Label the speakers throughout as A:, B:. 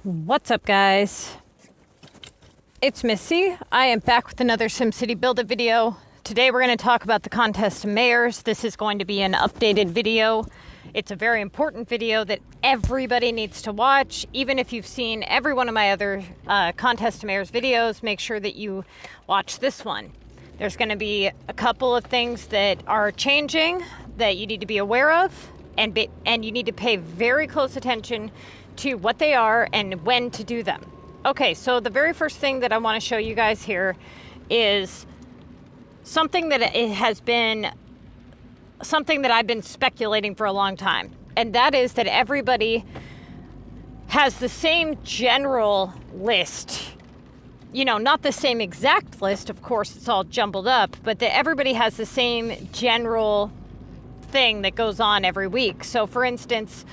A: What's up, guys? It's Missy. I am back with another SimCity Build It video. Today we're going to talk about the contest of mayors. This is going to be an updated video. It's a very important video that everybody needs to watch. Even if you've seen every one of my other contest of mayors videos, make sure that you watch this one. There's going to be a couple of things that are changing that you need to be aware of, and you need to pay very close attention to what they are and when to do them. Okay, so the very first thing that I want to show you guys here is something that I've been speculating for a long time, and that is that everybody has the same general list. You know, not the same exact list, of course, it's all jumbled up, but that everybody has the same general thing that goes on every week. So for instance,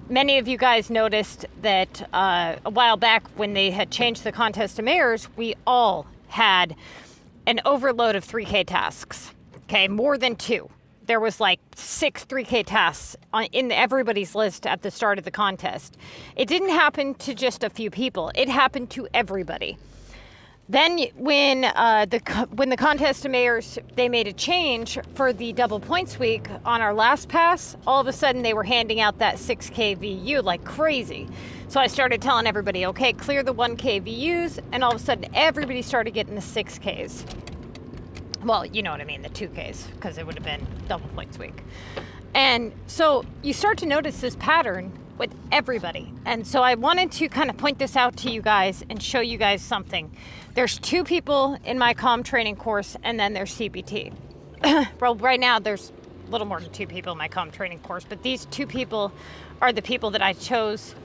A: many of you guys noticed that a while back when they had changed the contest to mayors, we all had an overload of 3K tasks. Okay, more than two. There was like 6 3K tasks in everybody's list at the start of the contest. It didn't happen to just a few people. It happened to everybody. Then when the contest of mayors, they made a change for the double points week on our last pass, all of a sudden they were handing out that 6K VU like crazy. So I started telling everybody, okay, clear the 1K VUs, and all of a sudden everybody started getting the 6Ks. Well, you know what I mean, the 2Ks, because it would have been double points week. And so you start to notice this pattern with everybody. And so I wanted to kind of point this out to you guys and show you guys something. There's 2 people in my CoM training course, and then there's CPT. Well, right now there's a little more than 2 people in my CoM training course, but these 2 people are the people that I chose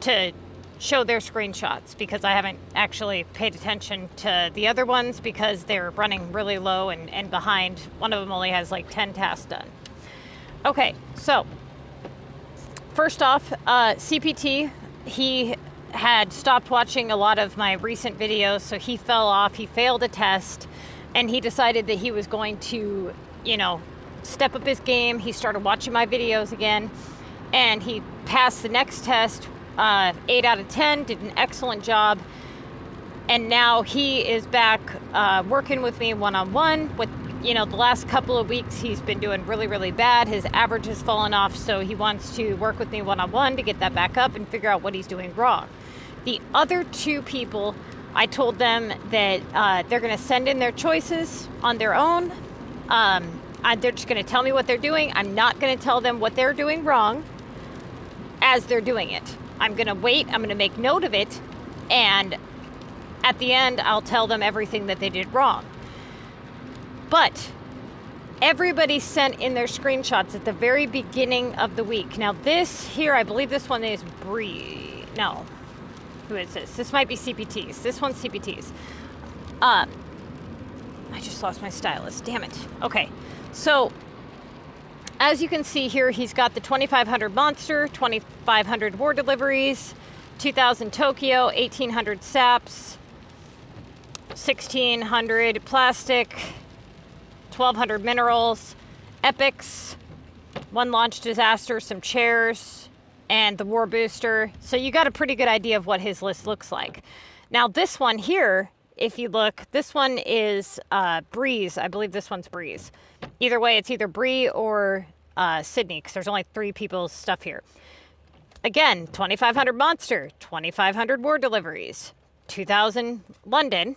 A: to show their screenshots, because I haven't actually paid attention to the other ones because they're running really low and behind. One of them only has like 10 tasks done. Okay, so first off, CPT, he had stopped watching a lot of my recent videos, so he fell off. He failed a test, and he decided that he was going to, you know, step up his game. He started watching my videos again, and he passed the next test, 8 out of 10, did an excellent job, and now he is back working with me one-on-one. With, you know, the last couple of weeks he's been doing really, really bad. His average has fallen off, so he wants to work with me one-on-one to get that back up and figure out what he's doing wrong. The other 2 people, I told them that they're going to send in their choices on their own. They're just going to tell me what they're doing. I'm not going to tell them what they're doing wrong as they're doing it. I'm going to wait. I'm going to make note of it. And at the end, I'll tell them everything that they did wrong. But everybody sent in their screenshots at the very beginning of the week. Now this here, I believe this one is Bree. No. Who is this? This might be CPTs. This one's CPTs. I just lost my stylus. Damn it. Okay. So as you can see here, he's got the 2500 monster, 2500 war deliveries, 2000 Tokyo, 1800 saps, 1600 plastic, 1200 minerals, epics, 1 launch disaster, some chairs, and the war booster. So you got a pretty good idea of what his list looks like. Now this one here, if you look, this one is Breeze. I believe this one's Breeze. Either way, it's either Bree or Sydney, because there's only 3 people's stuff here. Again, 2500 monster, 2500 war deliveries, 2000 London,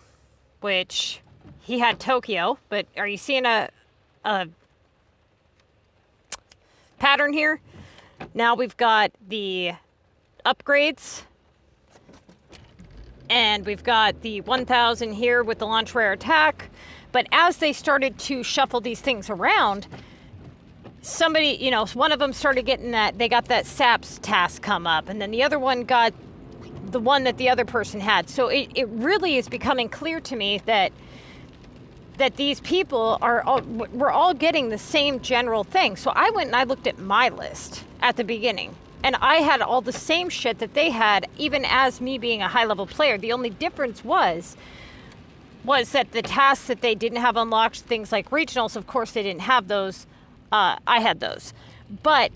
A: which he had Tokyo, but are you seeing a pattern here? Now we've got the upgrades, and we've got the 1000 here with the launch rare attack. But as they started to shuffle these things around, somebody, you know, one of them started getting that, they got that SAPS task come up, and then the other one got the one that the other person had. So it really is becoming clear to me that these people we're all getting the same general thing. So I went and I looked at my list at the beginning, and I had all the same shit that they had, even as me being a high-level player. The only difference was that the tasks that they didn't have unlocked, things like regionals, of course they didn't have those. I had those. But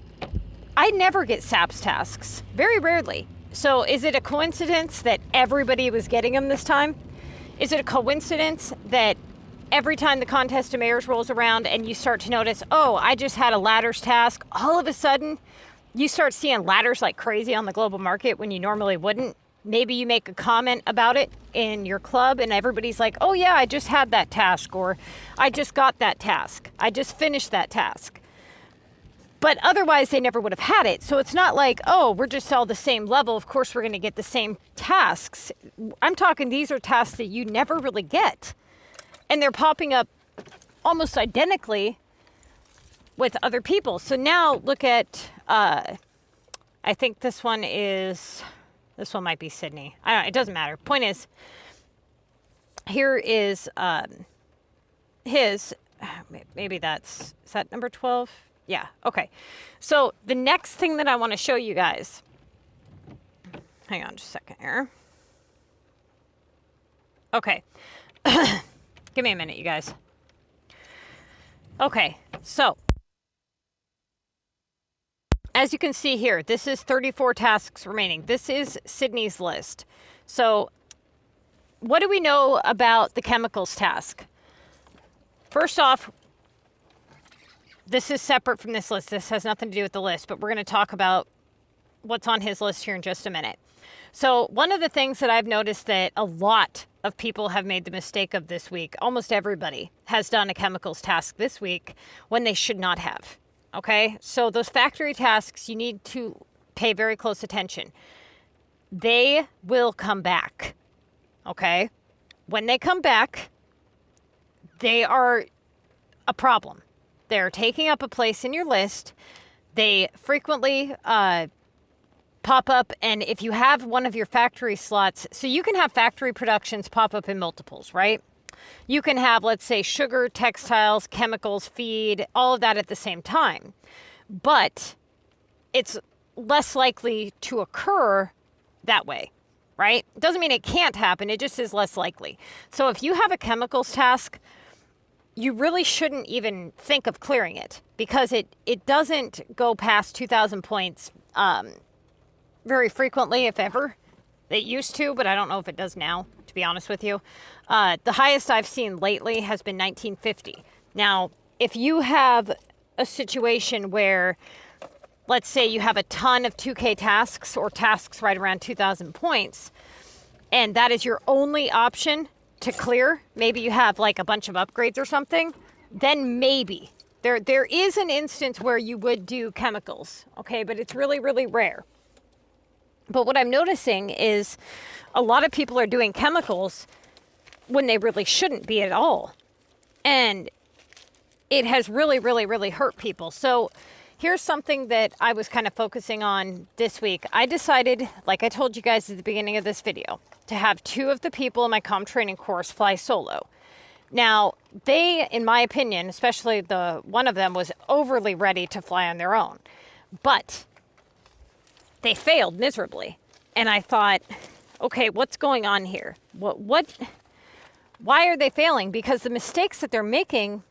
A: I never get SAPS tasks, very rarely. So is it a coincidence that everybody was getting them this time? Is it a coincidence that every time the contest of mayors rolls around and you start to notice, oh, I just had a ladders task, all of a sudden you start seeing ladders like crazy on the global market when you normally wouldn't? Maybe you make a comment about it in your club and everybody's like, oh yeah, I just had that task, or I just got that task. I just finished that task. But otherwise they never would have had it. So it's not like, oh, we're just all the same level. Of course we're going to get the same tasks. I'm talking these are tasks that you never really get. And they're popping up almost identically with other people. So now look at, I think this one might be Sydney. I don't know, it doesn't matter. Point is, here is his, maybe is that number 12? Yeah, okay. So the next thing that I want to show you guys, hang on just a second here. Okay. Give me a minute, you guys. Okay, so as you can see here, this is 34 tasks remaining. This is Sydney's list. So what do we know about the chemicals task? First off, this is separate from this list. This has nothing to do with the list, but we're going to talk about what's on his list here in just a minute. So one of the things that I've noticed that a lot of people have made the mistake of this week, almost everybody has done a chemicals task this week when they should not have. Okay, so those factory tasks, you need to pay very close attention. They will come back, okay? When they come back, they are a problem. They're taking up a place in your list. They frequently pop up, and if you have one of your factory slots, so you can have factory productions pop up in multiples, right? You can have, let's say, sugar, textiles, chemicals, feed, all of that at the same time. But it's less likely to occur that way, right? Doesn't mean it can't happen. It just is less likely. So if you have a chemicals task, you really shouldn't even think of clearing it because it doesn't go past 2,000 points very frequently, if ever. It used to, but I don't know if it does now, to be honest with you. The highest I've seen lately has been 1950. Now, if you have a situation where, let's say you have a ton of 2K tasks or tasks right around 2,000 points, and that is your only option to clear, maybe you have like a bunch of upgrades or something, then maybe. There is an instance where you would do chemicals, okay, but it's really, really rare. But what I'm noticing is a lot of people are doing chemicals when they really shouldn't be at all. And it has really, really, really hurt people. So here's something that I was kind of focusing on this week. I decided, like I told you guys at the beginning of this video, to have 2 of the people in my CoM training course fly solo. Now, they, in my opinion, especially the one of them, was overly ready to fly on their own. But they failed miserably. And I thought, okay, what's going on here? Why are they failing? Because the mistakes that they're making,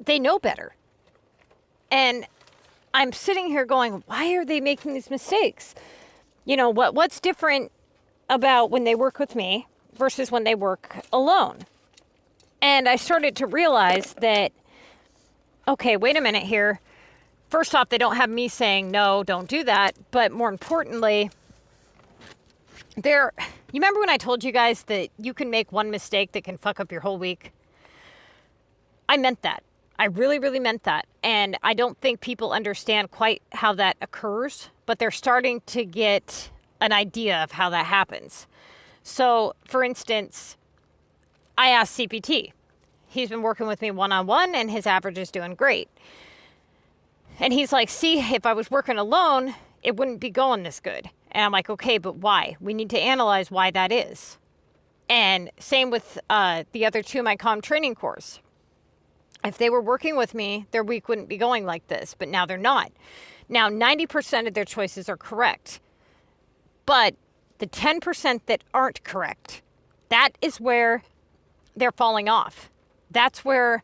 A: they know better. And I'm sitting here going, why are they making these mistakes? You know, what's different about when they work with me versus when they work alone? And I started to realize that, okay, wait a minute here. First off, they don't have me saying, no, don't do that. But more importantly, you remember when I told you guys that you can make one mistake that can fuck up your whole week? I meant that. I really, really meant that. And I don't think people understand quite how that occurs, but they're starting to get an idea of how that happens. So, for instance, I asked CPT. He's been working with me one-on-one, and his average is doing great. And he's like, see, if I was working alone, it wouldn't be going this good. And I'm like, okay, but why? We need to analyze why that is. And same with the other 2 in my CoM training course. If they were working with me, their week wouldn't be going like this, but now they're not. Now, 90% of their choices are correct. But the 10% that aren't correct, that is where they're falling off. That's where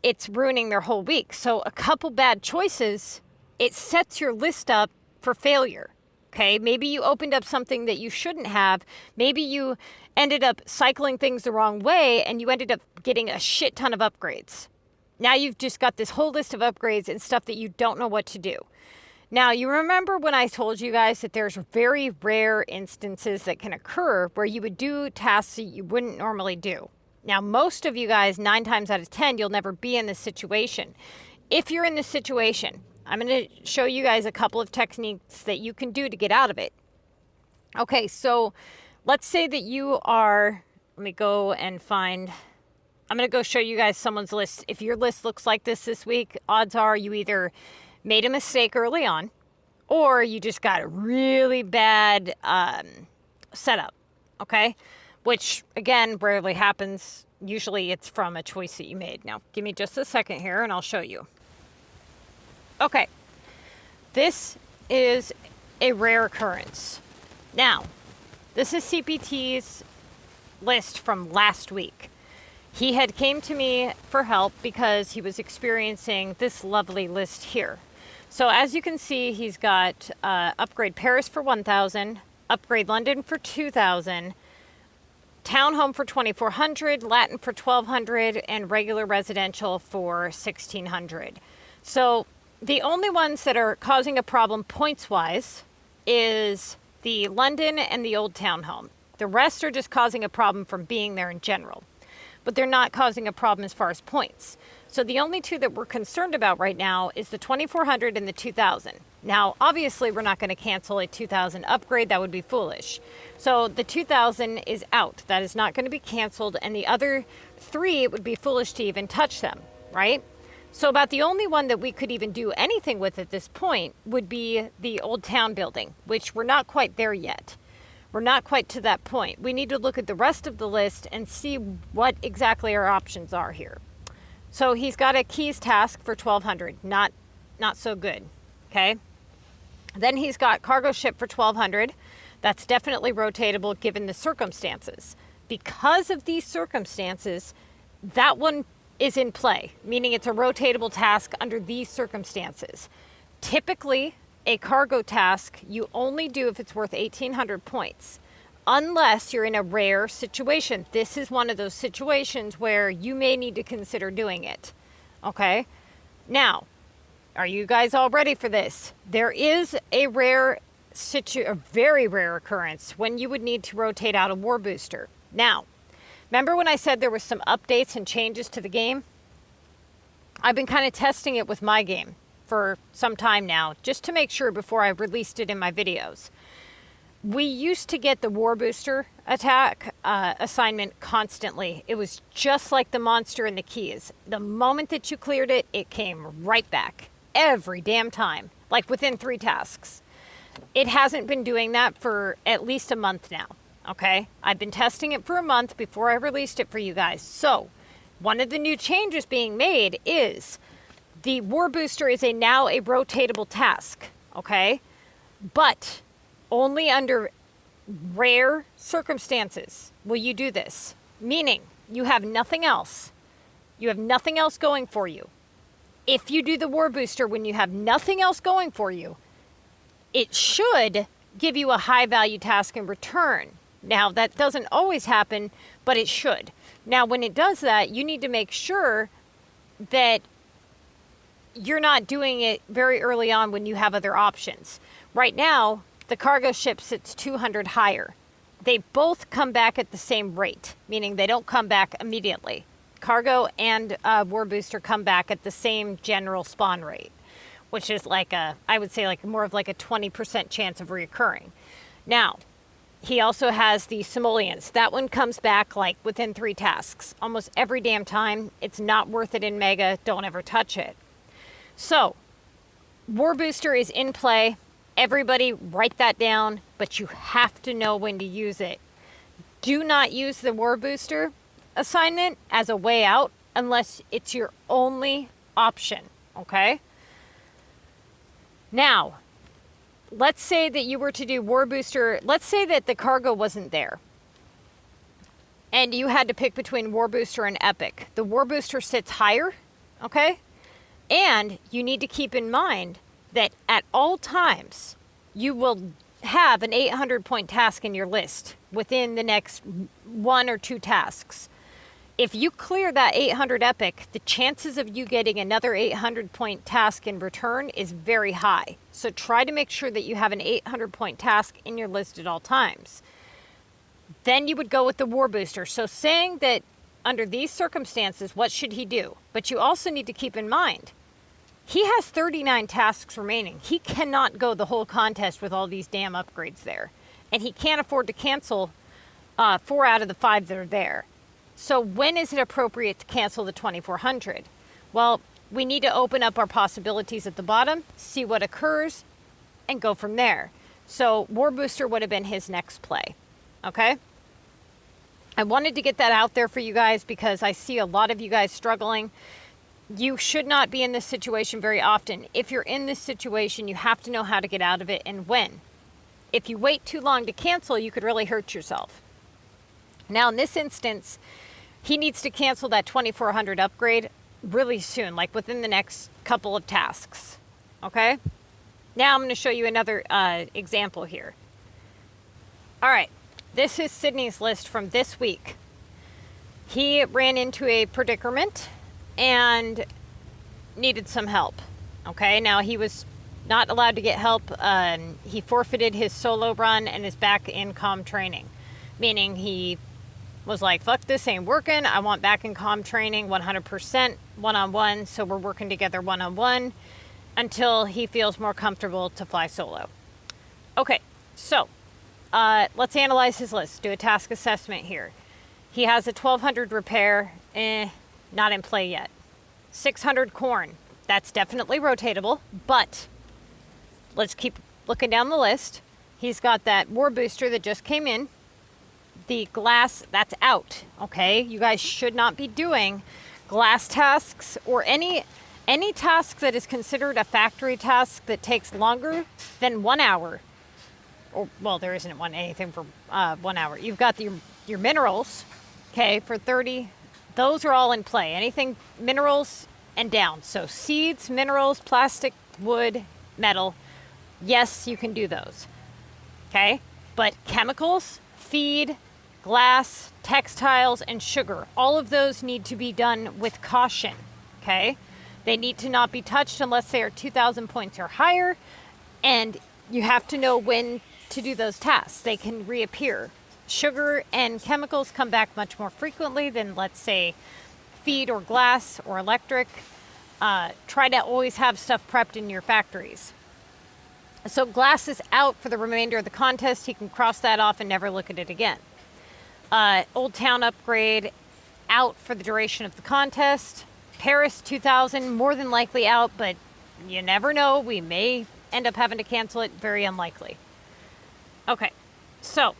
A: it's ruining their whole week. So a couple bad choices, it sets your list up for failure. Okay, maybe you opened up something that you shouldn't have. Maybe you ended up cycling things the wrong way and you ended up getting a shit ton of upgrades. Now you've just got this whole list of upgrades and stuff that you don't know what to do. Now, you remember when I told you guys that there's very rare instances that can occur where you would do tasks that you wouldn't normally do. Now, most of you guys, 9 times out of 10, you'll never be in this situation. If you're in this situation, I'm going to show you guys a couple of techniques that you can do to get out of it. Okay, so let's say that you are, let me go and find, I'm going to go show you guys someone's list. If your list looks like this week, odds are you either made a mistake early on, or you just got a really bad setup, okay? Which, again, rarely happens. Usually it's from a choice that you made. Now, give me just a second here, and I'll show you. Okay, this is a rare occurrence. Now, this is CPT's list from last week. He had came to me for help because he was experiencing this lovely list here. So as you can see, he's got upgrade Paris for 1,000, upgrade London for 2,000, townhome for 2,400, Latin for 1,200, and regular residential for 1,600. So the only ones that are causing a problem points-wise is the London and the old townhome. The rest are just causing a problem from being there in general, but they're not causing a problem as far as points. So the only two that we're concerned about right now is the 2,400 and the 2,000. Now, obviously, we're not going to cancel a 2,000 upgrade. That would be foolish. So the 2,000 is out. That is not going to be canceled. And the other 3, it would be foolish to even touch them, right? So about the only one that we could even do anything with at this point would be the old town building, which we're not quite there yet. We're not quite to that point. We need to look at the rest of the list and see what exactly our options are here. So he's got a keys task for 1,200, not so good, okay? Then he's got cargo ship for 1,200. That's definitely rotatable given the circumstances. Because of these circumstances, that one is in play, meaning it's a rotatable task under these circumstances. Typically, a cargo task you only do if it's worth 1,800 points. Unless you're in a rare situation. This is one of those situations where you may need to consider doing it. Okay? Now, are you guys all ready for this? There is a very rare occurrence when you would need to rotate out a war booster. Now, remember when I said there were some updates and changes to the game? I've been kind of testing it with my game for some time now, just to make sure before I released it in my videos. We used to get the war booster attack assignment constantly. It was just like the monster in the keys. The moment that you cleared it, it came right back. Every damn time. Like within 3 tasks. It hasn't been doing that for at least a month now. Okay? I've been testing it for a month before I released it for you guys. So, one of the new changes being made is the war booster is now a rotatable task. Okay? But only under rare circumstances will you do this. Meaning, you have nothing else. You have nothing else going for you. If you do the war booster when you have nothing else going for you, it should give you a high value task in return. Now, that doesn't always happen, but it should. Now, when it does that, you need to make sure that you're not doing it very early on when you have other options. Right now, the cargo ship sits 200 higher. They both come back at the same rate, meaning they don't come back immediately. Cargo and war booster come back at the same general spawn rate, which is like I would say like more of like a 20% chance of reoccurring. Now, he also has the simoleons. That one comes back like within 3 tasks, almost every damn time. It's not worth it in Mega. Don't ever touch it. So, war booster is in play. Everybody write that down, but you have to know when to use it. Do not use the war booster assignment as a way out unless it's your only option, okay? Now, let's say that you were to do war booster. Let's say that the cargo wasn't there and you had to pick between war booster and epic. The war booster sits higher, okay? And you need to keep in mind that at all times, you will have an 800 point task in your list within the next 1 or 2 tasks. If you clear that 800 epic, the chances of you getting another 800 point task in return is very high. So try to make sure that you have an 800 point task in your list at all times. Then you would go with the War Booster. So saying that under these circumstances, what should he do? But you also need to keep in mind, he has 39 tasks remaining. He cannot go the whole contest with all these damn upgrades there. And he can't afford to cancel 4 out of the 5 that are there. So when is it appropriate to cancel the 2400? Well, we need to open up our possibilities at the bottom, see what occurs, and go from there. So War Booster would have been his next play. Okay? I wanted to get that out there for you guys because I see a lot of you guys struggling. You should not be in this situation very often. If you're in this situation, you have to know how to get out of it and when. If you wait too long to cancel, you could really hurt yourself. Now, in this instance, he needs to cancel that 2400 upgrade really soon, like within the next couple of tasks. Okay? Now I'm going to show you another example here. All right. This is Sydney's list from this week. He ran into a predicament and needed some help. Okay? Now, he was not allowed to get help. He forfeited his solo run and is back in CoM training, meaning he was like, fuck, this ain't working. I want back in CoM training 100% one-on-one. So we're working together one-on-one until he feels more comfortable to fly solo. Okay, so let's analyze his list. Do a task assessment here. He has a 1200 repair, not in play yet. 600 corn, that's definitely rotatable, but let's keep looking down the list. He's got that War Booster that just came in. The glass, that's out, okay? You guys should not be doing glass tasks or any task that is considered a factory task that takes longer than 1 hour. Or, well, there isn't anything for 1 hour. You've got your minerals, okay, for 30. Those are all in play. Anything minerals and down. So seeds, minerals, plastic, wood, metal. Yes, you can do those, okay? But chemicals, feed, glass, textiles, and sugar, all of those need to be done with caution, okay? They need to not be touched unless they are 2,000 points or higher, and you have to know when to do those tasks. They can reappear. Sugar and chemicals come back much more frequently than, let's say, feed or glass or electric. Try to always have stuff prepped in your factories. So glass is out for the remainder of the contest. He can cross that off and never look at it again. Old Town upgrade out for the duration of the contest. Paris 2000 more than likely out, but you never know. We may end up having to cancel it. Very unlikely. Okay, so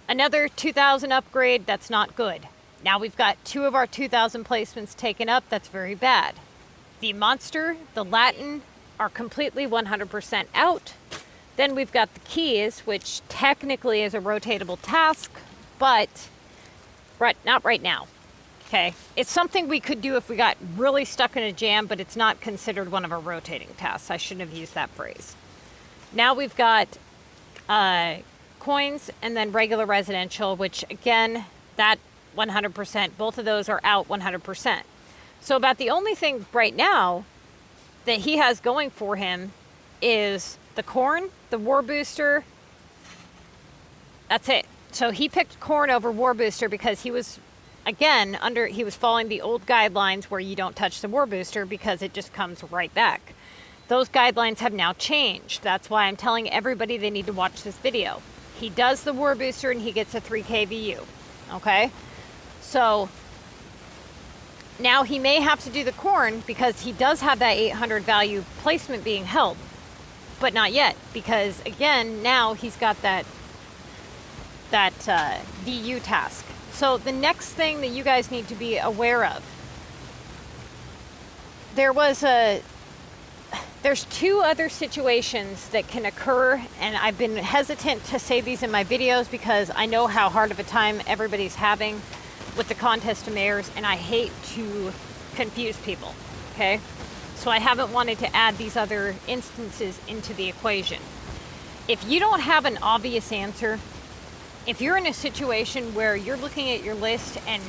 A: another 2000 upgrade. That's not good. Now we've got 2 of our 2000 placements taken up. That's very bad. The Monster, the Latin are completely 100% out. Then we've got the keys, which technically is a rotatable task, but not right now. Okay, it's something we could do if we got really stuck in a jam, but it's not considered one of our rotating tasks. I shouldn't have used that phrase. Now we've got coins and then regular residential, which again, that 100%, both of those are out 100%. So about the only thing right now that he has going for him is the corn, the War Booster. That's it. So he picked corn over War Booster because he was, again, he was following the old guidelines where you don't touch the War Booster because it just comes right back. Those guidelines have now changed. That's why I'm telling everybody they need to watch this video. He does the War Booster and he gets a 3K VU. Okay? So now he may have to do the corn because he does have that 800 value placement being held. But not yet, because again, now he's got that VU task. So the next thing that you guys need to be aware of, there's 2 other situations that can occur, and I've been hesitant to say these in my videos because I know how hard of a time everybody's having with the contest of mayors, and I hate to confuse people, okay? So I haven't wanted to add these other instances into the equation. If you don't have an obvious answer, if you're in a situation where you're looking at your list and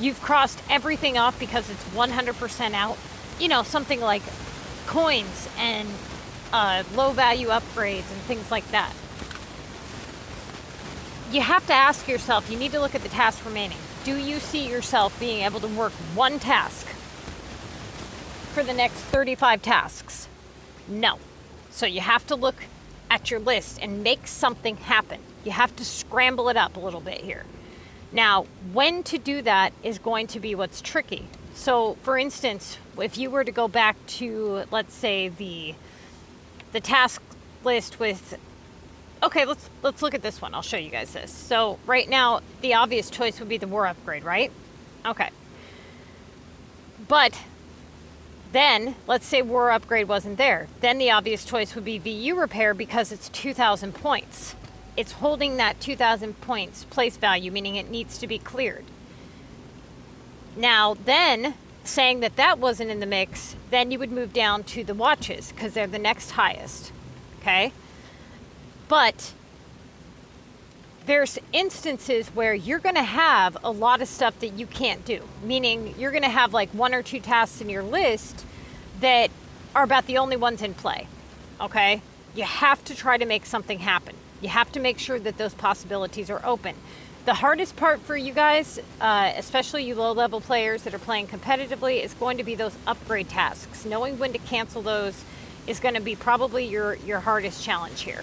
A: you've crossed everything off because it's 100% out, you know, something like coins and low value upgrades and things like that, you have to ask yourself, you need to look at the tasks remaining. Do you see yourself being able to work one task for the next 35 tasks? No. So you have to look at your list and make something happen. You have to scramble it up a little bit here. Now, when to do that is going to be what's tricky. So, for instance, if you were to go back to, let's say, the task list with, okay, let's look at this one. I'll show you guys this. So, right now, the obvious choice would be the war upgrade, right? Okay. But then, let's say war upgrade wasn't there. Then the obvious choice would be VU repair because it's 2,000 points. It's holding that 2,000 points place value, meaning it needs to be cleared. Now, then, saying that that wasn't in the mix, then you would move down to the watches because they're the next highest, okay? But there's instances where you're going to have a lot of stuff that you can't do, meaning you're going to have like 1 or 2 tasks in your list that are about the only ones in play, okay? You have to try to make something happen. You have to make sure that those possibilities are open. The hardest part for you guys, especially you low-level players that are playing competitively, is going to be those upgrade tasks. Knowing when to cancel those is going to be probably your hardest challenge here.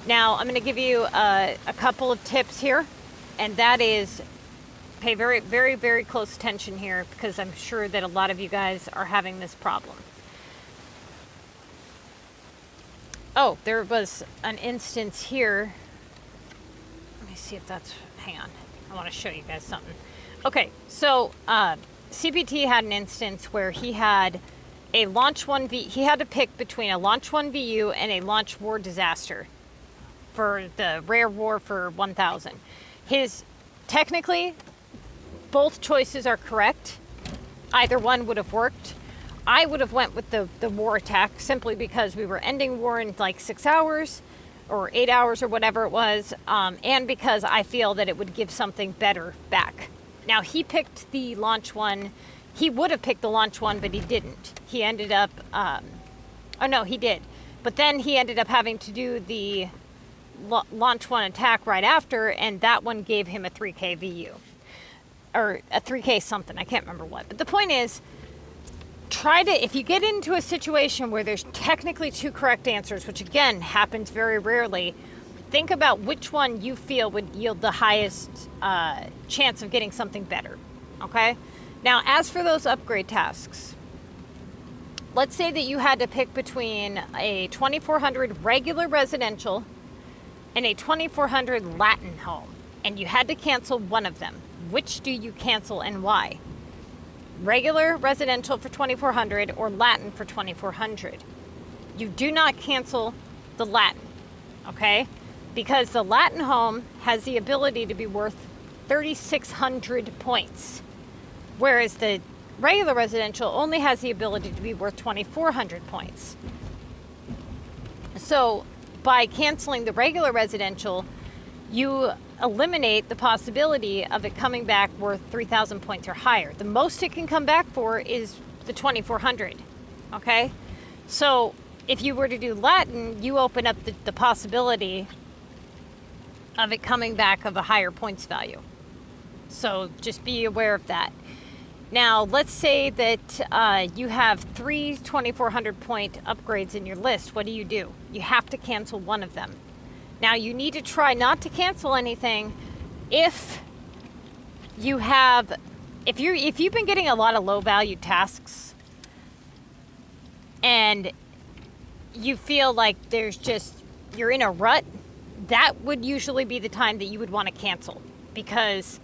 A: Now, I'm going to give you a couple of tips here, and that is pay very, very, very close attention here because I'm sure that a lot of you guys are having this problem. Oh, there was an instance here. Let me see if that's, hang on. I want to show you guys something. Okay, so CPT had an instance where he had a launch 1V, he had to pick between a launch 1 VU and a launch war disaster for the rare war for 1,000. Technically, both choices are correct. Either one would have worked. I would have went with the war attack simply because we were ending war in like 6 hours or 8 hours or whatever it was, and because I feel that it would give something better back. Now, he picked the launch one. He would have picked the launch one, but he didn't. He ended up, oh no, he did. But then he ended up having to do the launch one attack right after, and that one gave him a 3K VU. Or a 3K something, I can't remember what. But the point is, if you get into a situation where there's technically 2 correct answers, which again happens very rarely, think about which one you feel would yield the highest chance of getting something better, okay? Now, as for those upgrade tasks, let's say that you had to pick between a 2400 regular residential and a 2400 Latin home, and you had to cancel one of them. Which do you cancel and why? Regular residential for 2400 or Latin for 2400. You do not cancel the Latin, okay? Because the Latin home has the ability to be worth 3,600 points, whereas the regular residential only has the ability to be worth 2,400 points. So by canceling the regular residential, you eliminate the possibility of it coming back worth 3,000 points or higher. The most it can come back for is the 2,400, okay? So if you were to do Latin, you open up the possibility of it coming back of a higher points value. So just be aware of that. Now, let's say that you have 3 2,400 point upgrades in your list. What do? You have to cancel one of them. Now, you need to try not to cancel anything if you've been getting a lot of low value tasks and you feel like you're in a rut, that would usually be the time that you would want to cancel, because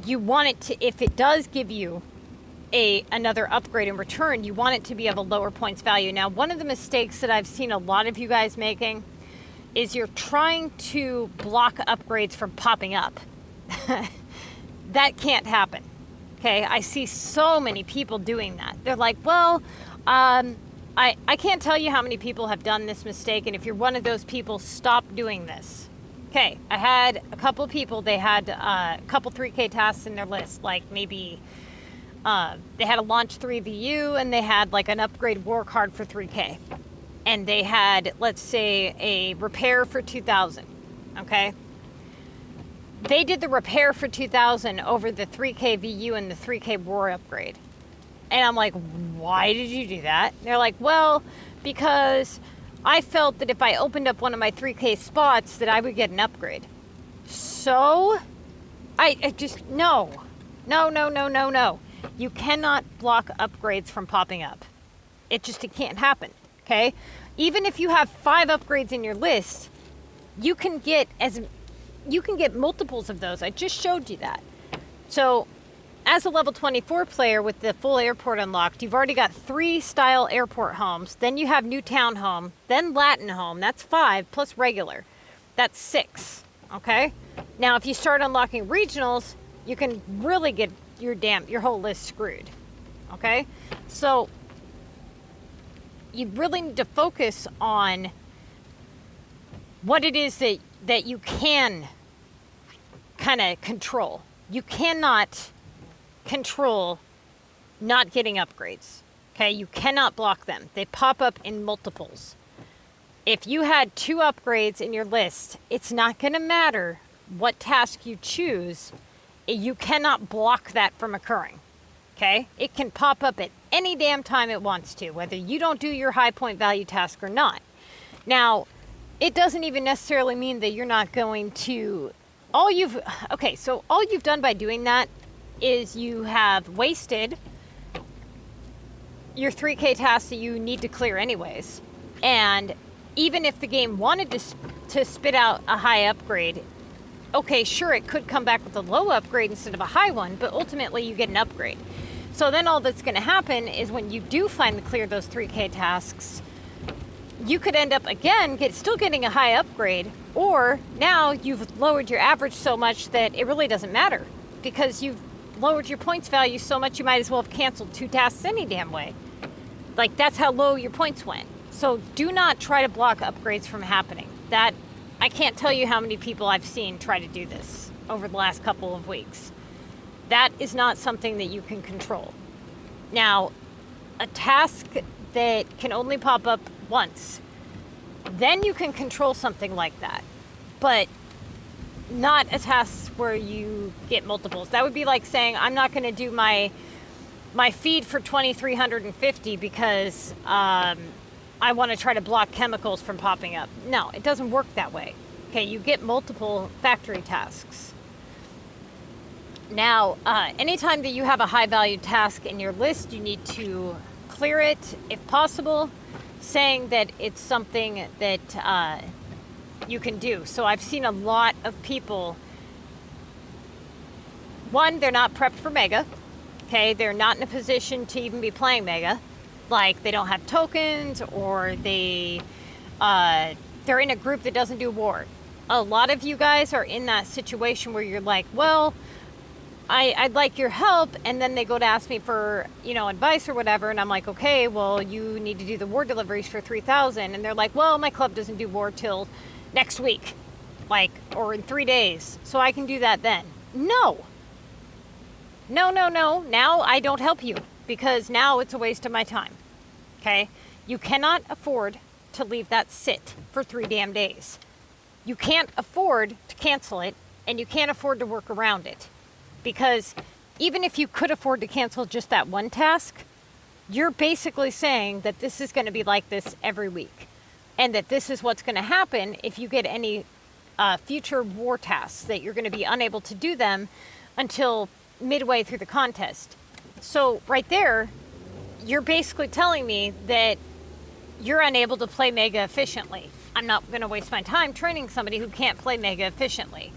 A: you want it to, if it does give you another upgrade in return, you want it to be of a lower points value. Now, one of the mistakes that I've seen a lot of you guys making is you're trying to block upgrades from popping up. That can't happen, Okay, I see so many people doing that. They're like, well, I can't tell you how many people have done this mistake, and if you're one of those people, stop doing this. Okay, I had a couple people, they had a couple 3K tasks in their list, like maybe they had a launch 3 VU and they had like an upgrade war card for 3K. And they had, let's say, a repair for 2,000, okay? They did the repair for 2,000 over the 3K VU and the 3K war upgrade. And I'm like, why did you do that? And they're like, well, because I felt that if I opened up one of my 3K spots that I would get an upgrade. So, I just, no. You cannot block upgrades from popping up. It can't happen, okay? Even if you have 5 upgrades in your list, you can get multiples of those. I just showed you that. So, as a level 24 player with the full airport unlocked, you've already got 3 style airport homes. Then you have new town home, then Latin home. That's 5 plus regular. That's 6. Okay. Now, if you start unlocking regionals, you can really get your whole list screwed. Okay. So you really need to focus on what it is that you can kind of control. You cannot control not getting upgrades. Okay, you cannot block them. They pop up in multiples. If you had 2 upgrades in your list, it's not going to matter what task you choose. You cannot block that from occurring. Okay, it can pop up at any damn time it wants to, whether you don't do your high point value task or not. Now, it doesn't even necessarily mean that you're not going to all you've done by doing that is you have wasted your 3K tasks that you need to clear anyways. And even if the game wanted to spit out a high upgrade, okay, sure, it could come back with a low upgrade instead of a high one, but ultimately you get an upgrade. So then all that's going to happen is when you do finally clear those 3K tasks, you could end up again still getting a high upgrade, or now you've lowered your average so much that it really doesn't matter because you've lowered your points value so much you might as well have canceled 2 tasks any damn way. Like, that's how low your points went. So do not try to block upgrades from happening. That, I can't tell you how many people I've seen try to do this over the last couple of weeks. That is not something that you can control. Now, a task that can only pop up once, then you can control something like that. But not a task where you get multiples. That would be like saying, I'm not going to do my feed for 2350 because I want to try to block chemicals from popping up. No, it doesn't work that way. Okay, you get multiple factory tasks. Now, anytime that you have a high value task in your list, you need to clear it if possible, saying that it's something that you can do. So I've seen a lot of people, one, they're not prepped for Mega. Okay, they're not in a position to even be playing Mega. Like, they don't have tokens, or they're in a group that doesn't do war. A lot of you guys are in that situation where you're like, well, I'd like your help, and then they go to ask me for, advice or whatever, and I'm like, okay, well, you need to do the war deliveries for 3,000, and they're like, well, my club doesn't do war till next week, or in 3 days, so I can do that then. No. Now I don't help you, because now it's a waste of my time. Okay? You cannot afford to leave that sit for 3 damn days. You can't afford to cancel it, and you can't afford to work around it. Because even if you could afford to cancel just that one task, you're basically saying that this is going to be like this every week. And that this is what's going to happen if you get any future war tasks, that you're going to be unable to do them until midway through the contest. So right there, you're basically telling me that you're unable to play Mega efficiently. I'm not going to waste my time training somebody who can't play Mega efficiently.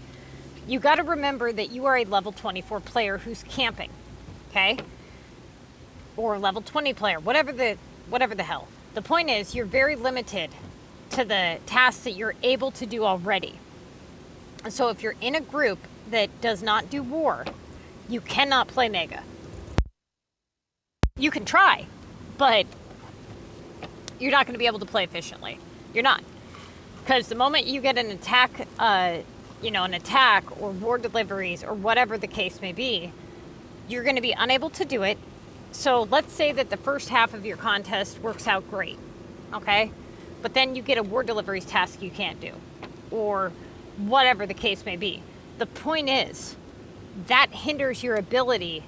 A: You got to remember that you are a level 24 player who's camping, okay? Or level 20 player, whatever the hell. The point is, you're very limited to the tasks that you're able to do already. And so if you're in a group that does not do war, you cannot play Mega. You can try, but you're not going to be able to play efficiently. You're not. Because the moment you get an attack, an attack or war deliveries or whatever the case may be, you're going to be unable to do it. So let's say that the first half of your contest works out great, okay? But then you get a war deliveries task you can't do, or whatever the case may be. The point is, that hinders your ability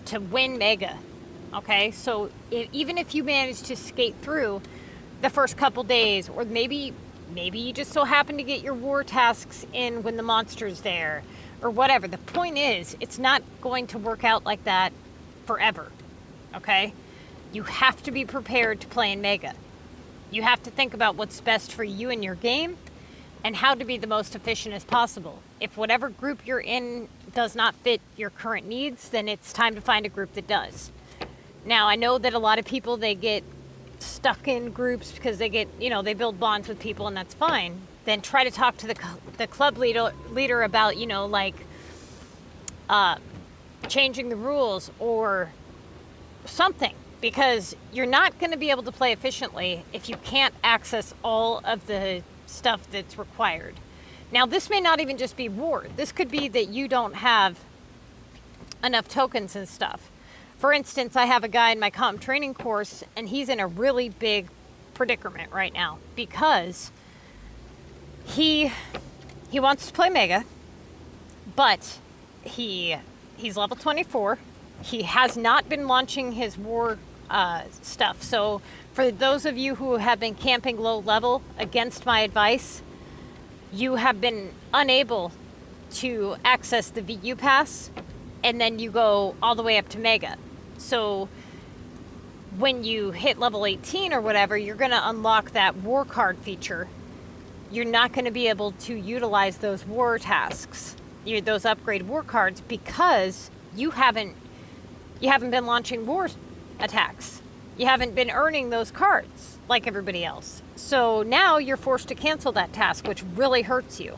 A: to win Mega, okay? So even if you manage to skate through the first couple days, or maybe you just so happen to get your war tasks in when the monster's there, or whatever. The point is, it's not going to work out like that forever, okay? You have to be prepared to play in Mega. You have to think about what's best for you and your game, and how to be the most efficient as possible. If whatever group you're in does not fit your current needs, then it's time to find a group that does. Now, I know that a lot of people, they get stuck in groups because they get, they build bonds with people, and that's fine. Then try to talk to the club leader about, changing the rules or something, because you're not going to be able to play efficiently if you can't access all of the stuff that's required. Now, this may not even just be war. This could be that you don't have enough tokens and stuff. For instance, I have a guy in my CoM training course, and he's in a really big predicament right now because he wants to play Mega, but he's level 24. He has not been launching his war stuff. So for those of you who have been camping low level against my advice, you have been unable to access the VU pass, and then you go all the way up to Mega. So when you hit level 18 or whatever, you're going to unlock that war card feature. You're not going to be able to utilize those war tasks, those upgrade war cards, because you haven't been launching war attacks. You haven't been earning those cards like everybody else. So now you're forced to cancel that task, which really hurts you.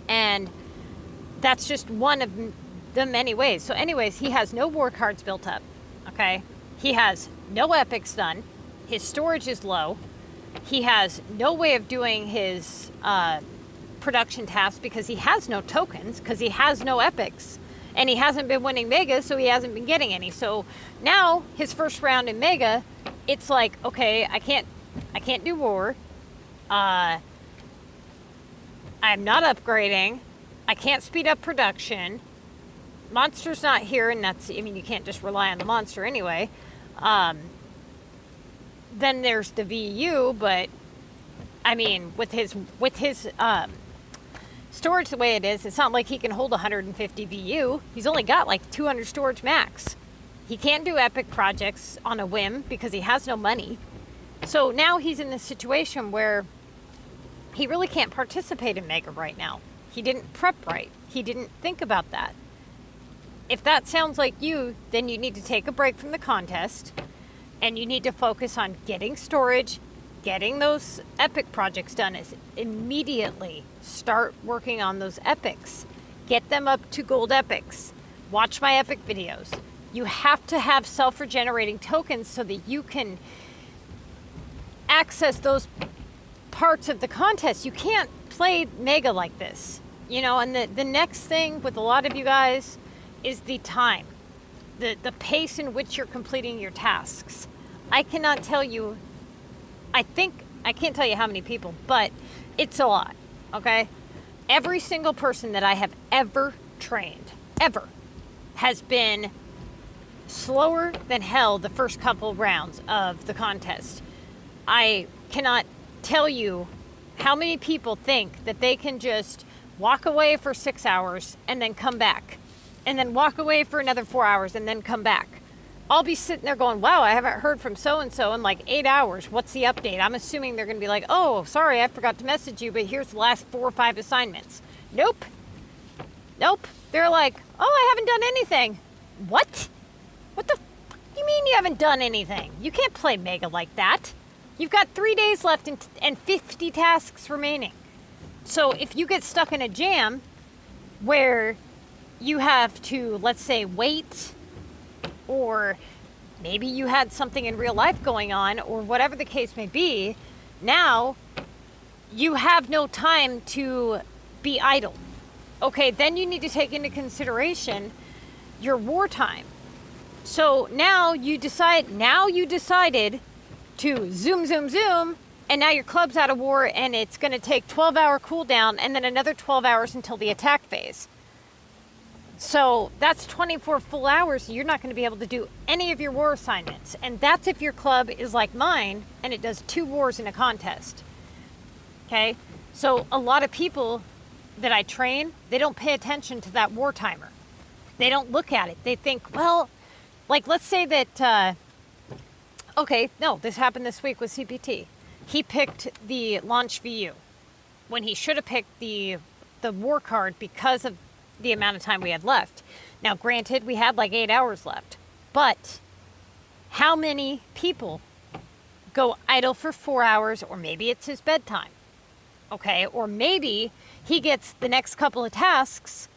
A: And that's just one of the many ways. So anyways, he has no war cards built up, okay? He has no epics done. His storage is low. He has no way of doing his production tasks because he has no tokens, because he has no epics. And he hasn't been winning Mega, so he hasn't been getting any. So now his first round in Mega, it's like, okay, I can't do war. I'm not upgrading. I can't speed up production. Monster's not here, and you can't just rely on the monster anyway. Then there's the VU, but with his storage the way it is, it's not like he can hold 150 VU. He's only got like 200 storage max. He can't do epic projects on a whim because he has no money. So now he's in this situation where he really can't participate in Mega right now. He didn't prep right. He didn't think about that. If that sounds like you, then you need to take a break from the contest, and you need to focus on getting storage, getting those epic projects done. Is immediately start working on those epics. Get them up to gold epics. Watch my epic videos. You have to have self-regenerating tokens so that you can access those parts of the contest. You can't play Mega like this, and the next thing with a lot of you guys is the time, the pace in which you're completing your tasks. I cannot tell you, I can't tell you how many people, but it's a lot, okay? Every single person that I have ever trained, has been slower than hell the first couple rounds of the contest. I cannot tell you how many people think that they can just walk away for 6 hours and then come back, and then walk away for another 4 hours and then come back. I'll be sitting there going, wow, I haven't heard from so-and-so in like 8 hours. What's the update? I'm assuming they're going to be like, oh, sorry, I forgot to message you, but here's the last 4 or 5 assignments. Nope. They're like, oh, I haven't done anything. What? What the you mean you haven't done anything? You can't play Mega like that. You've got 3 days left and 50 tasks remaining. So if you get stuck in a jam where you have to, let's say, wait or maybe you had something in real life going on, or whatever the case may be. Now you have no time to be idle. Okay, then you need to take into consideration your wartime. So now you decided to zoom, and now your club's out of war, and it's going to take 12-hour cooldown and then another 12 hours until the attack phase. So that's 24 full hours. You're not going to be able to do any of your war assignments. And that's if your club is like mine and it does 2 wars in a contest. Okay? So a lot of people that I train, they don't pay attention to that war timer. They don't look at it. They think, well, like let's say that, okay, no, this happened this week with CPT. He picked the launch VU when he should have picked the war card because of the amount of time we had left. Now, granted, we had like 8 hours left, but how many people go idle for 4 hours, or maybe it's his bedtime, okay? Or maybe he gets the next couple of tasks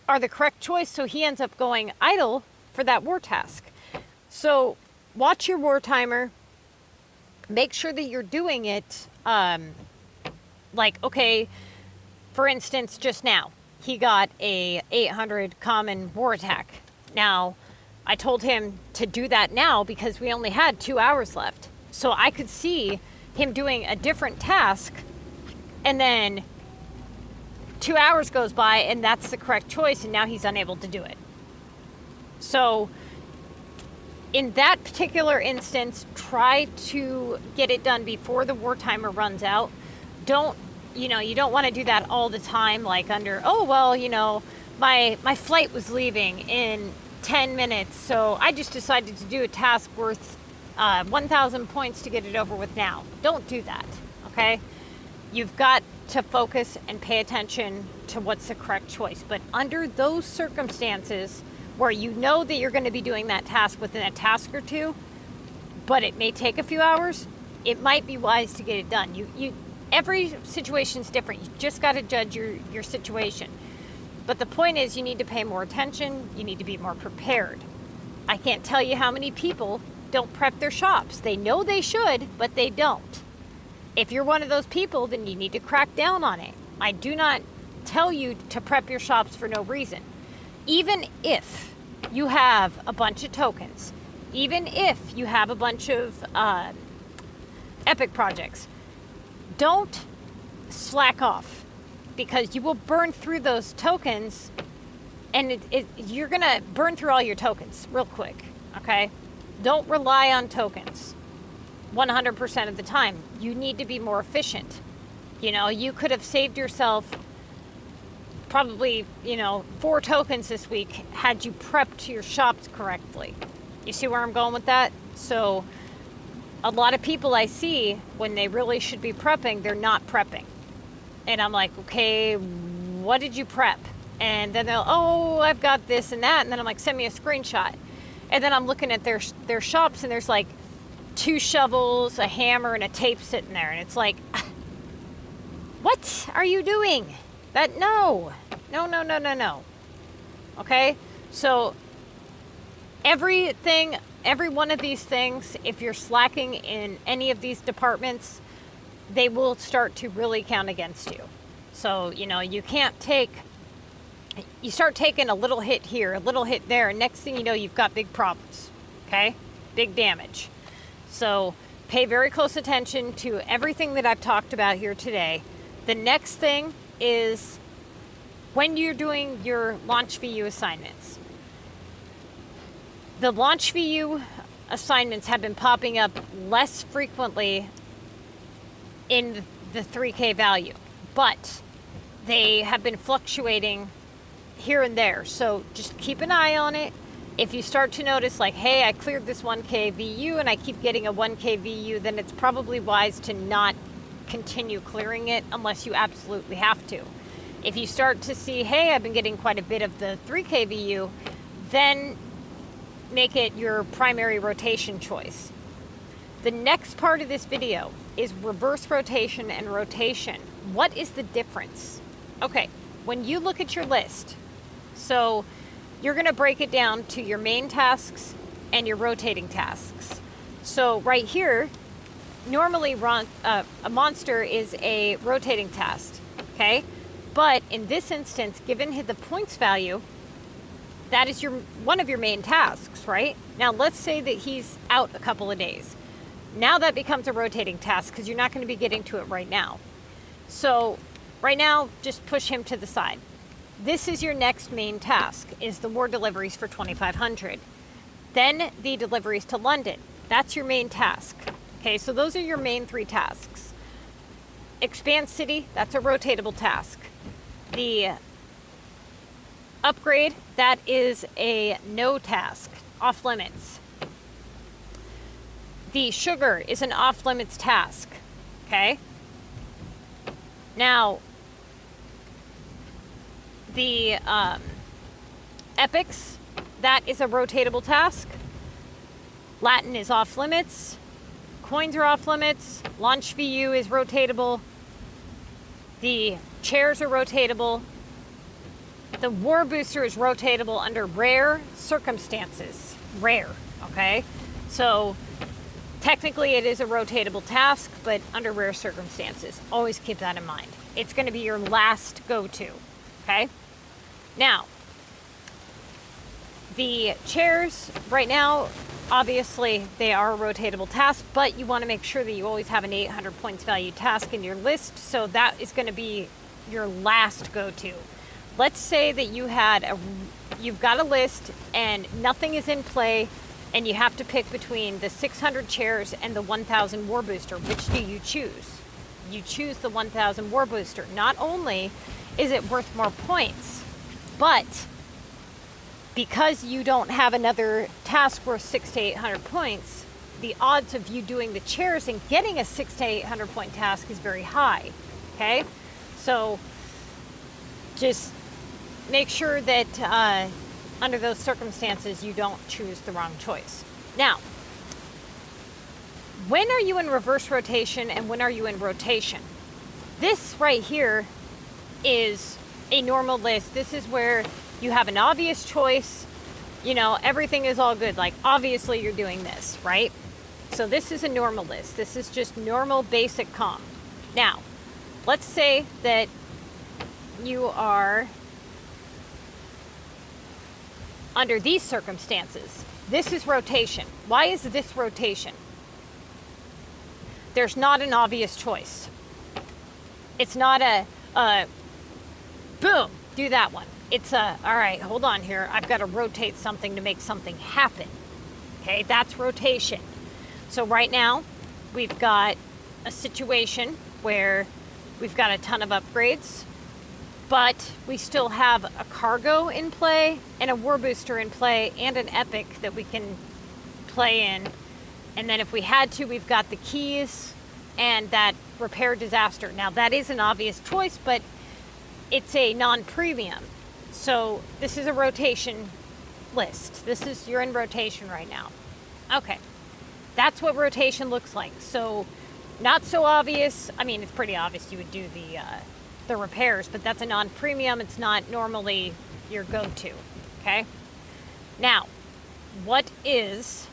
A: are the correct choice, so he ends up going idle for that war task. So watch your war timer. Make sure that you're doing it, like, okay, for instance, just now, he got a 800 common war attack. Now, I told him to do that now because we only had 2 hours left. So I could see him doing a different task, and then 2 hours goes by and that's the correct choice, and now he's unable to do it. So in that particular instance, try to get it done before the war timer runs out. You don't want to do that all the time, like under, oh, well, my flight was leaving in 10 minutes, so I just decided to do a task worth 1,000 points to get it over with now. Don't do that, okay? You've got to focus and pay attention to what's the correct choice. But under those circumstances where you know that you're going to be doing that task within a task or two, but it may take a few hours, it might be wise to get it done. Every situation is different. You just got to judge your situation. But the point is, you need to pay more attention. You need to be more prepared. I can't tell you how many people don't prep their shops. They know they should, but they don't. If you're one of those people, then you need to crack down on it. I do not tell you to prep your shops for no reason. Even if you have a bunch of tokens, even if you have a bunch of epic projects, don't slack off, because you will burn through those tokens, and you're going to burn through all your tokens real quick, okay? Don't rely on tokens 100% of the time. You need to be more efficient. You could have saved yourself probably, 4 tokens this week had you prepped your shops correctly. You see where I'm going with that? So a lot of people I see, when they really should be prepping, they're not prepping. And I'm like, okay, what did you prep? And then they'll, oh, I've got this and that. And then I'm like, send me a screenshot. And then I'm looking at their shops, and there's like 2 shovels, a hammer, and a tape sitting there. And it's like, what are you doing? No. Okay? So every one of these things, if you're slacking in any of these departments, they will start to really count against you. So, you start taking a little hit here, a little hit there, and next thing you know, you've got big problems, okay? Big damage. So pay very close attention to everything that I've talked about here today. The next thing is when you're doing your launch VU assignments. The launch VU assignments have been popping up less frequently in the 3K value, but they have been fluctuating here and there. So just keep an eye on it. If you start to notice, like, hey, I cleared this 1K VU and I keep getting a 1K VU, then it's probably wise to not continue clearing it unless you absolutely have to. If you start to see, hey, I've been getting quite a bit of the 3K VU, then make it your primary rotation choice. The next part of this video is reverse rotation and rotation. What is the difference? Okay, when you look at your list, so you're going to break it down to your main tasks and your rotating tasks. So right here, normally a monster is a rotating task, okay? But in this instance, given the points value, that is one of your main tasks, right? Now let's say that he's out a couple of days. Now that becomes a rotating task because you're not going to be getting to it right now. So right now, just push him to the side. This is your next main task, is the war deliveries for 2,500. Then the deliveries to London. That's your main task. Okay, so those are your main 3 tasks. Expand city, that's a rotatable task. The upgrade, that is a no task, off limits. The sugar is an off limits task, okay? Now, the epics, that is a rotatable task. Latin is off limits. Coins are off limits. Launch VU is rotatable. The chairs are rotatable. The war booster is rotatable under rare circumstances. Rare, okay? So technically it is a rotatable task, but under rare circumstances. Always keep that in mind. It's going to be your last go-to, okay? Now, the chairs right now, obviously they are a rotatable task, but you want to make sure that you always have an 800 points value task in your list, so that is going to be your last go-to. Let's say that you've got a list and nothing is in play, and you have to pick between the 600 chairs and the 1,000 war booster. Which do you choose? You choose the 1,000 war booster. Not only is it worth more points, but because you don't have another task worth 600 to 800 points, the odds of you doing the chairs and getting a 600 to 800 point task is very high. Okay, so just make sure that under those circumstances you don't choose the wrong choice. Now, when are you in reverse rotation and when are you in rotation? This right here is a normal list. This is where you have an obvious choice. You know, everything is all good. Like, obviously you're doing this, right? So this is a normal list. This is just normal basic CoM. Now, let's say that you are under these circumstances. This is rotation. Why is this rotation? There's not an obvious choice. It's not a boom, do that one. It's all right, hold on here. I've got to rotate something to make something happen. Okay, that's rotation. So right now, we've got a situation where we've got a ton of upgrades, but we still have a cargo in play and a war booster in play and an epic that we can play in. And then if we had to, we've got the keys and that repair disaster. Now that is an obvious choice, but it's a non-premium. So this is a rotation list. You're in rotation right now. Okay, that's what rotation looks like. So not so obvious. I mean, it's pretty obvious you would do the repairs, but that's a non-premium. It's not normally your go-to, okay? Now, what is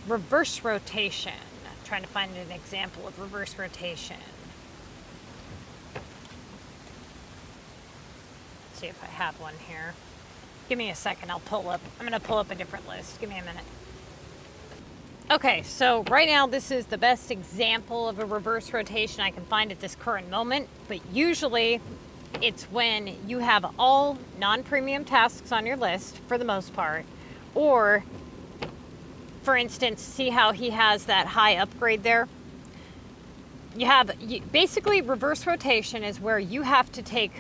A: reverse rotation? I'm trying to find an example of reverse rotation. Let's see if I have one here. Give me a second, I'm gonna pull up a different list. Give me a minute. Okay, so right now this is the best example of a reverse rotation I can find at this current moment, but usually it's when you have all non-premium tasks on your list for the most part, or for instance, see how he has that high upgrade there? Basically reverse rotation is where you have to take,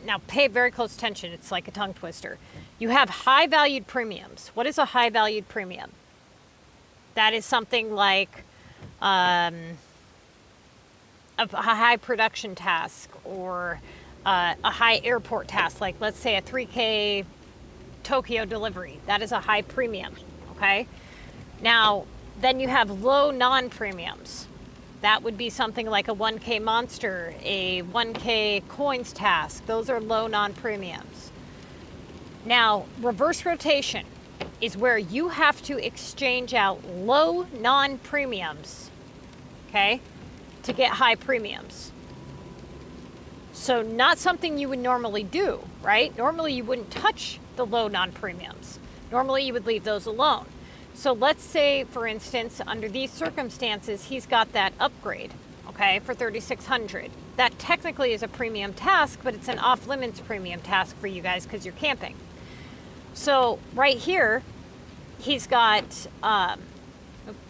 A: now pay very close attention, it's like a tongue twister. You have high valued premiums. What is a high valued premium? That is something like a high production task or a high airport task, like let's say a 3K Tokyo delivery. That is a high premium, okay? Now, then you have low non-premiums. That would be something like a 1K monster, a 1K coins task. Those are low non-premiums. Now, reverse rotation is where you have to exchange out low non-premiums, okay, to get high premiums. So not something you would normally do, right? Normally you wouldn't touch the low non-premiums. Normally you would leave those alone. So let's say, for instance, under these circumstances, he's got that upgrade, okay, for 3,600. That technically is a premium task, but it's an off-limits premium task for you guys because you're camping. So right here, he's got, wrong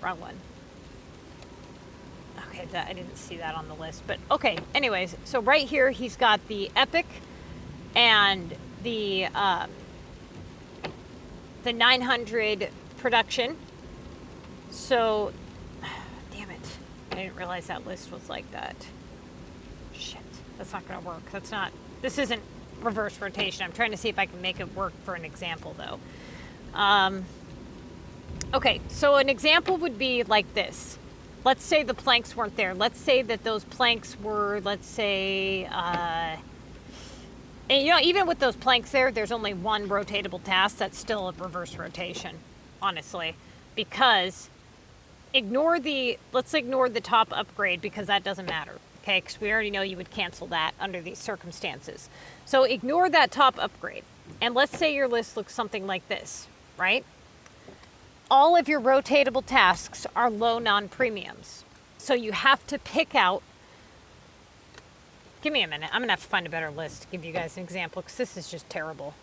A: one. Okay, I didn't see that on the list, but okay, anyways, so right here, he's got the Epic and the 900 production. So, damn it, I didn't realize that list was like that. Shit, that's not gonna work. This isn't reverse rotation. I'm trying to see if I can make it work for an example though. Okay, so an example would be like this. Let's say the planks weren't there. Let's say that those planks were, let's say, and you know, even with those planks there, there's only one rotatable task. That's still a reverse rotation, honestly, because let's ignore the top upgrade because that doesn't matter, okay? Because we already know you would cancel that under these circumstances. So ignore that top upgrade. And let's say your list looks something like this, right? All of your rotatable tasks are low non-premiums. So you have to pick out, give me a minute. I'm gonna have to find a better list to give you guys an example because this is just terrible.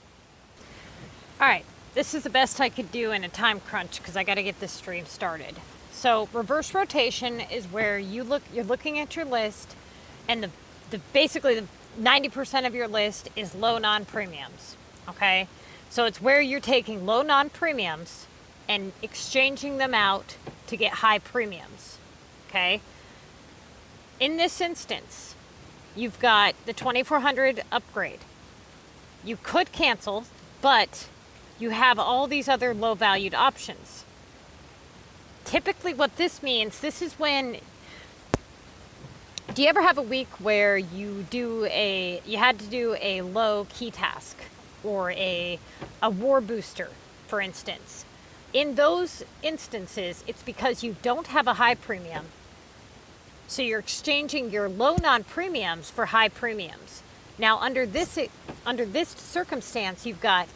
A: All right, this is the best I could do in a time crunch because I gotta get this stream started. So reverse rotation is where you're looking at your list and basically the 90% of your list is low non-premiums, okay? So it's where you're taking low non-premiums and exchanging them out to get high premiums, okay? In this instance, you've got the 2400 upgrade. You could cancel, but you have all these other low valued options. Typically what this means, this is when, do you ever have a week where you had to do a low key task or a war booster, for instance? In those instances, it's because you don't have a high premium. So you're exchanging your low non-premiums for high premiums. Now, under this circumstance, you've got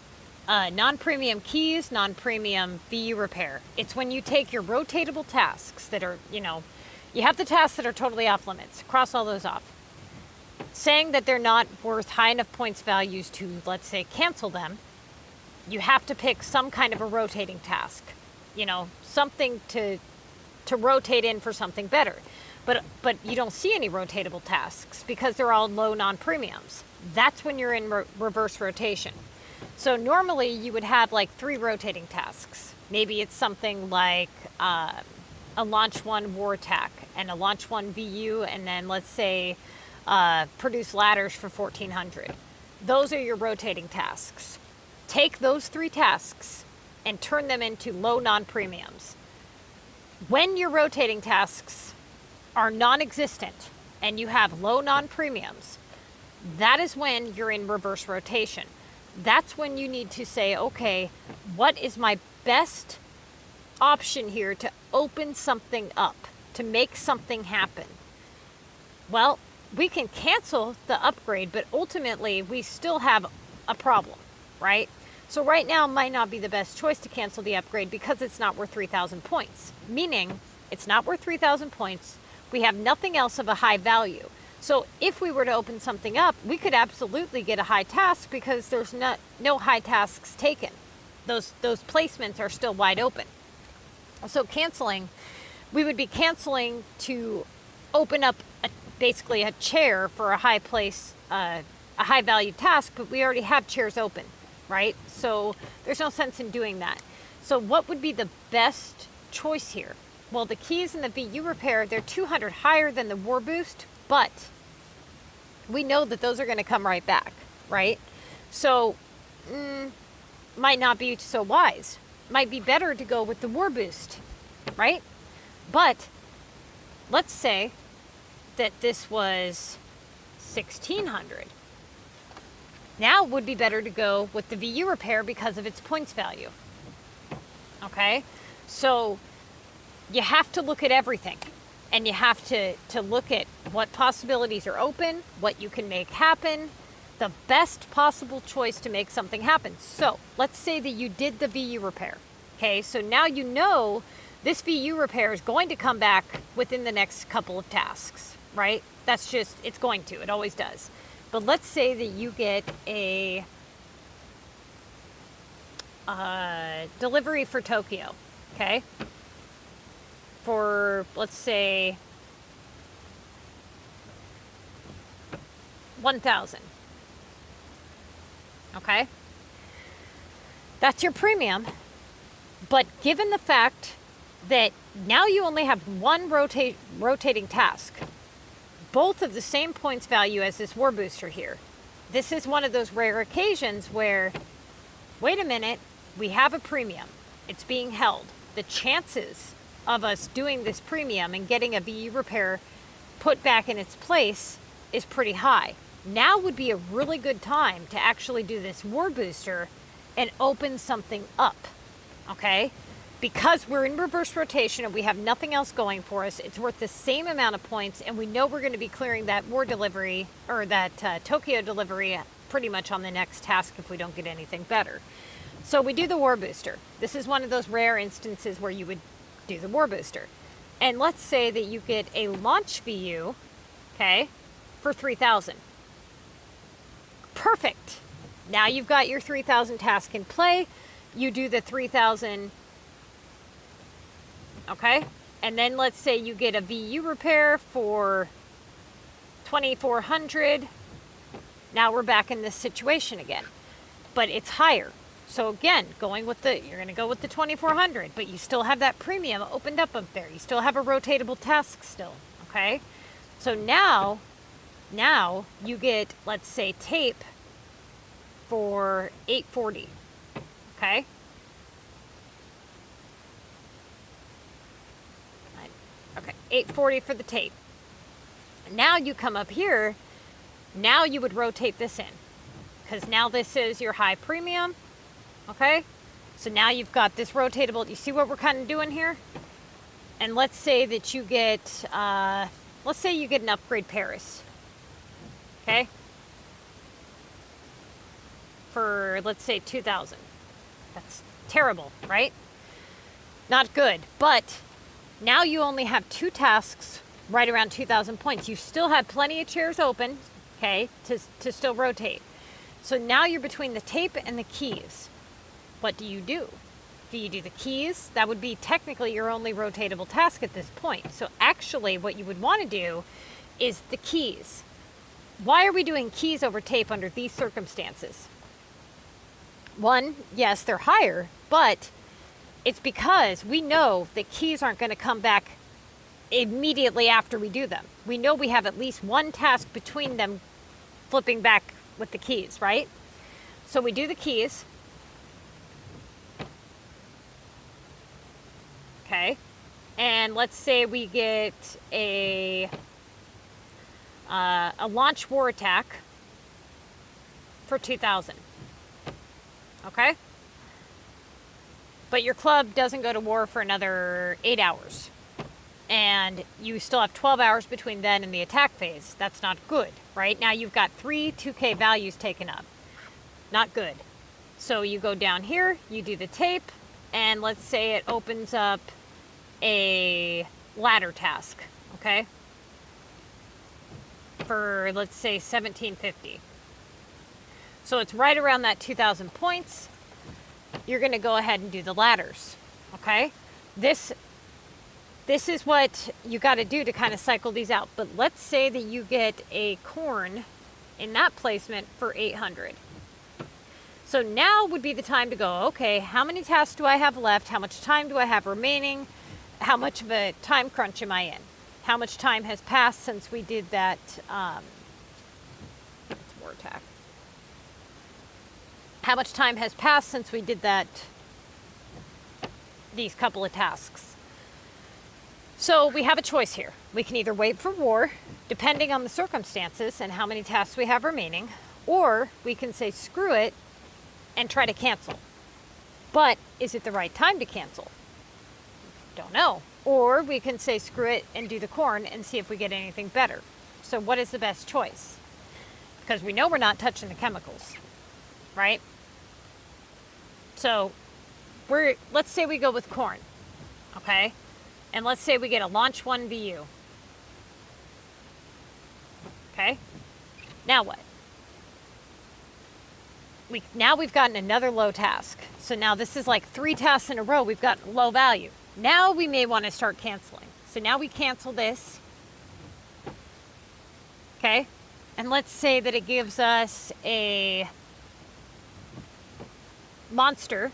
A: non-premium keys, non-premium VU repair. It's when you take your rotatable tasks that are, you have the tasks that are totally off limits. Cross all those off. Saying that they're not worth high enough points values to, let's say, cancel them, you have to pick some kind of a rotating task, something to rotate in for something better. But you don't see any rotatable tasks because they're all low non-premiums. That's when you're in reverse rotation. So normally you would have like 3 rotating tasks. Maybe it's something like a launch 1 war attack and a launch 1 VU, and then let's say produce ladders for 1400. Those are your rotating tasks. Take those 3 tasks and turn them into low non-premiums. When your rotating tasks are non-existent and you have low non-premiums, that is when you're in reverse rotation. That's when you need to say, okay, what is my best option here to open something up, to make something happen? Well, we can cancel the upgrade, but ultimately we still have a problem, right? So right now might not be the best choice to cancel the upgrade because it's not worth 3,000 points. Meaning, it's not worth 3,000 points. We have nothing else of a high value. So if we were to open something up, we could absolutely get a high task because there's no high tasks taken. Those placements are still wide open. So canceling, we would be canceling to open up basically a chair for a high place, a high value task, but we already have chairs open, right? So there's no sense in doing that. So what would be the best choice here? Well, the keys and the VU repair, they're 200 higher than the war boost, but we know that those are going to come right back, right? So might not be so wise. Might be better to go with the war boost, right? But let's say that this was 1,600. Now would be better to go with the VU repair because of its points value. Okay? So you have to look at everything. And you have to look at what possibilities are open, what you can make happen, the best possible choice to make something happen. So let's say that you did the VU repair. Okay, so now you know this VU repair is going to come back within the next couple of tasks, right? That's just, it's going to, it always does. But let's say that you get a delivery for Tokyo, okay? For, let's say, 1,000. Okay? That's your premium. But given the fact that now you only have one rotating task, both of the same points value as this war booster here, this is one of those rare occasions where, wait a minute, we have a premium. It's being held. The chances of us doing this premium and getting a VU repair put back in its place is pretty high. Now would be a really good time to actually do this war booster and open something up, okay? Because we're in reverse rotation and we have nothing else going for us, it's worth the same amount of points, and we know we're going to be clearing that war delivery, or that Tokyo delivery, pretty much on the next task if we don't get anything better. So we do the war booster. This is one of those rare instances where you would do the war booster. And let's say that you get a launch VU, okay, for 3,000. Perfect. Now you've got your 3,000 task in play. You do the 3,000, okay? And then let's say you get a VU repair for 2,400. Now we're back in this situation again, but it's higher. So again, you're going to go with the 2,400, but you still have that premium opened up there. You still have a rotatable task still, okay? So now you get, let's say, tape for 840, okay? Okay, 840 for the tape. Now you come up here, now you would rotate this in, because now this is your high premium. Okay, so now you've got this rotatable. You see what we're kind of doing here? And let's say that you get, let's say you get an upgrade Paris. Okay, for let's say 2,000. That's terrible, right? Not good. But now you only have two tasks right around 2,000 points. You still have plenty of chairs open, okay, to still rotate. So now you're between the tape and the keys. What do you do? Do you do the keys? That would be technically your only rotatable task at this point. So actually what you would want to do is the keys. Why are we doing keys over tape under these circumstances? One, yes, they're higher, but it's because we know that keys aren't going to come back immediately after we do them. We know we have at least one task between them flipping back with the keys, right? So we do the keys. Okay, and let's say we get a launch war attack for 2,000. Okay, but your club doesn't go to war for another 8 hours, and you still have 12 hours between then and the attack phase. That's not good, right? Now you've got 3 2K values taken up. Not good. So you go down here, you do the tape, and let's say it opens up a ladder task, okay? For, let's say, 1,750. So it's right around that 2,000 points. You're going to go ahead and do the ladders, okay? This is what you got to do to kind of cycle these out. But let's say that you get a corn in that placement for 800. So now would be the time to go, okay, how many tasks do I have left? How much time do I have remaining? How much of a time crunch am I in? How much time has passed since we did that war attack? How much time has passed since we did these couple of tasks? So we have a choice here. We can either wait for war, depending on the circumstances and how many tasks we have remaining, Or we can say screw it and try to cancel. But is it the right time to cancel? Don't know. Or we can say screw it and do the corn and see if we get anything better. So what is the best choice? Because we know we're not touching the chemicals, right? So let's say we go with corn, okay? And let's say we get a launch 1 VU. Okay? Now what? Now we've gotten another low task. So now this is like 3 tasks in a row. We've got low value. Now we may want to start canceling. So now we cancel this. Okay? And let's say that it gives us a monster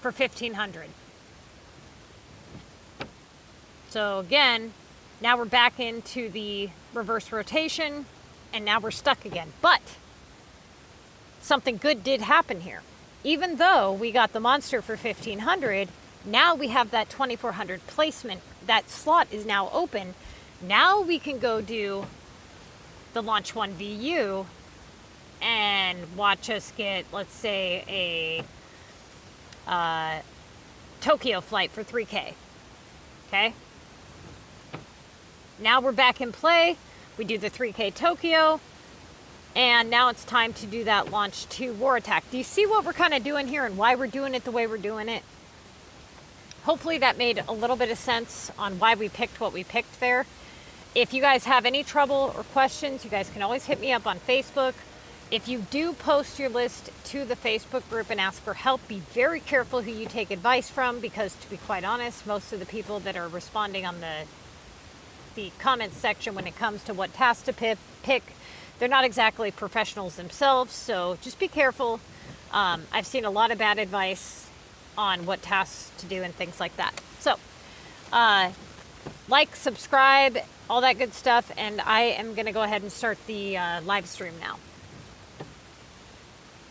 A: for 1,500. So again, now we're back into the reverse rotation, and now we're stuck again. But something good did happen here. Even though we got the monster for 1,500, now we have that 2,400 placement. That slot is now open. Now we can go do the launch 1 VU and watch us get, let's say, a Tokyo flight for 3K. Okay? Now we're back in play. We do the 3K Tokyo. And now it's time to do that launch 2 war attack. Do you see what we're kind of doing here and why we're doing it the way we're doing it? Hopefully that made a little bit of sense on why we picked what we picked there. If you guys have any trouble or questions, you guys can always hit me up on Facebook. If you do post your list to the Facebook group and ask for help, be very careful who you take advice from, because to be quite honest, most of the people that are responding on the comments section when it comes to what tasks to pick, they're not exactly professionals themselves, so just be careful. I've seen a lot of bad advice on what tasks to do and things like that. So, like, subscribe, all that good stuff, and I am going to go ahead and start the live stream now.